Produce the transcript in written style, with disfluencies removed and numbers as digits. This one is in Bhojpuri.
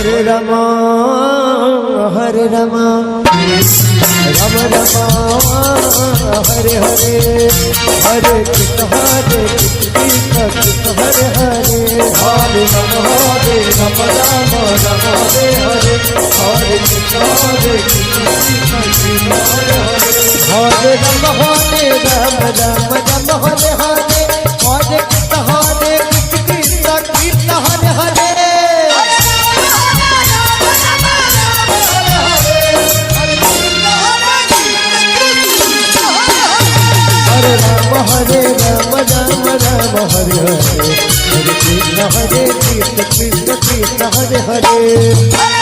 हरे रामा हरे रामा राम रामा हरे हरे हरे कृष्ण कृष्ण हरे हरे हरे राम राम राम हरे हरे हरे कृष्ण कृष्ण हरे हरे राम हरे राम राम राम हरे हरे हरे कृष्ण कृष्ण हरे हरे हरे राम राम राम हरे हरे हरे कृष्ण कृष्ण कृष्ण हरे हरे